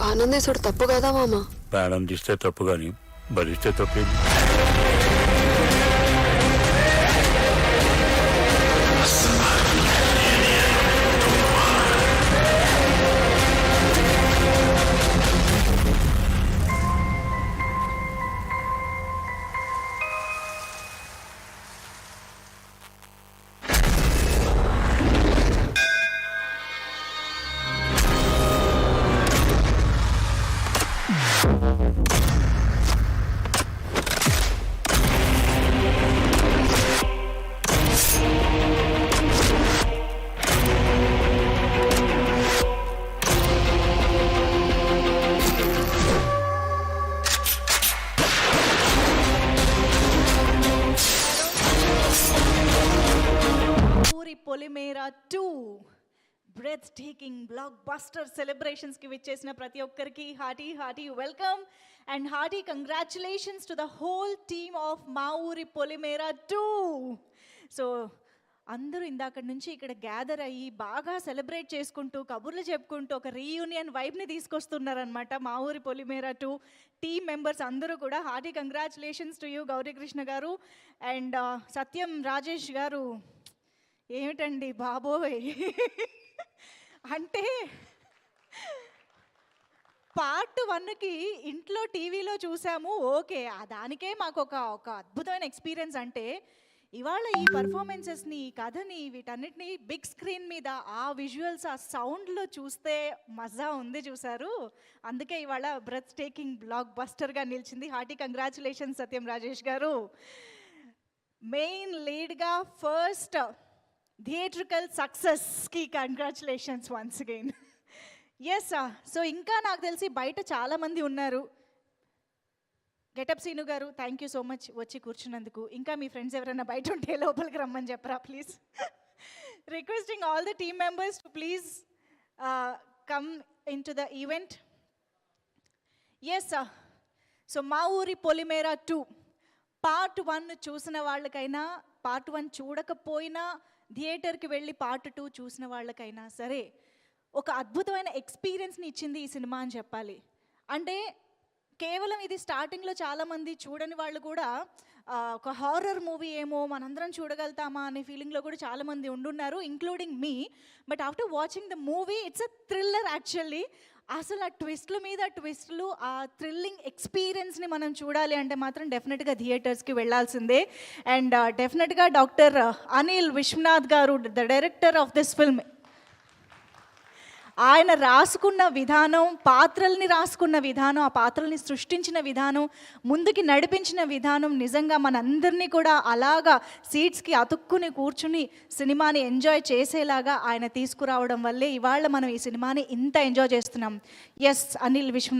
ఆనందేశుడు తప్పు కదా మామ. ప్రాణం తీస్తే తప్పు కానీ భరిస్తే తప్పేంది. Polimera 2 breathtaking blockbuster celebrations ki vichesina prati okkariki hearty welcome and hearty congratulations to the whole team of మా ఊరి Polimera 2. సో అందరూ ఇందాక నుంచి ఇక్కడ గ్యాదర్ అయ్యి బాగా సెలబ్రేట్ చేసుకుంటూ కబుర్లు చెప్పుకుంటూ ఒక రీయూనియన్ వైబ్ని తీసుకొస్తున్నారనమాట మా ఊరి Polimera 2 టీమ్ మెంబర్స్ అందరూ కూడా hearty congratulations to you Gaurikrishna గారు అండ్ సత్యం రాజేష్ గారు. ఏమిటండి బాబోయ్, అంటే పార్ట్ 1కి ఇంట్లో టీవీలో చూసాము, ఓకే, దానికే మాకు ఒక అద్భుతమైన ఎక్స్పీరియన్స్. అంటే ఇవాళ ఈ పర్ఫార్మెన్సెస్ని, ఈ కథని, వీటన్నిటిని బిగ్ స్క్రీన్ మీద ఆ విజువల్స్, ఆ సౌండ్లో చూస్తే మజా ఉంది చూసారు. అందుకే ఇవాళ బ్రెత్ టేకింగ్ బ్లాక్ బస్టర్గా నిలిచింది. హార్టీ కంగ్రాచులేషన్స్ సత్యం రాజేష్ గారు. మెయిన్ లీడ్గా ఫస్ట్ థియేట్రికల్ సక్సెస్కి congratulations once again. Yes, so ఇంకా నాకు తెలిసి బయట చాలామంది ఉన్నారు. గెటప్ సీను గారు, థ్యాంక్ యూ సో మచ్ వచ్చి కూర్చున్నందుకు. ఇంకా మీ ఫ్రెండ్స్ ఎవరైనా బయట ఉంటే లోపలికి రమ్మని చెప్పరా please. Requesting all the team members to please come in to the event. Yes, so మా ఊరి Polimera 2 పార్ట్ 1 చూసిన వాళ్ళకైనా, పార్ట్ 1 చూడకపోయినా థియేటర్కి వెళ్ళి పార్ట్ 2 చూసిన వాళ్ళకైనా సరే ఒక అద్భుతమైన ఎక్స్పీరియన్స్ని ఇచ్చింది ఈ సినిమా అని చెప్పాలి. అంటే కేవలం ఇది స్టార్టింగ్లో చాలామంది చూడని వాళ్ళు కూడా ఒక హారర్ మూవీ ఏమో మనందరం చూడగలుగుతామా అనే ఫీలింగ్లో కూడా చాలామంది ఉండున్నారు, including me. But after watching the movie it's a thriller actually. అసలు ఆ ట్విస్ట్ల మీద ట్విస్ట్లు, ఆ థ్రిల్లింగ్ ఎక్స్పీరియన్స్ని మనం చూడాలి అంటే మాత్రం డెఫినెట్గా థియేటర్స్కి వెళ్ళాల్సిందే. అండ్ డెఫినెట్గా డాక్టర్ అనిల్ విశ్వనాథ్ గారు, the director of this film, ఆయన రాసుకున్న విధానం, పాత్రల్ని రాసుకున్న విధానం, ఆ పాత్రల్ని సృష్టించిన విధానం, ముందుకి నడిపించిన విధానం నిజంగా మనందరినీ కూడా అలాగా సీట్స్కి అతుక్కుని కూర్చుని సినిమాని ఎంజాయ్ చేసేలాగా ఆయన తీసుకురావడం వల్లే ఇవాళ మనం ఈ సినిమాని ఇంత ఎంజాయ్ చేస్తున్నాం. ఎస్, అనిల్ విశ్వనాథ్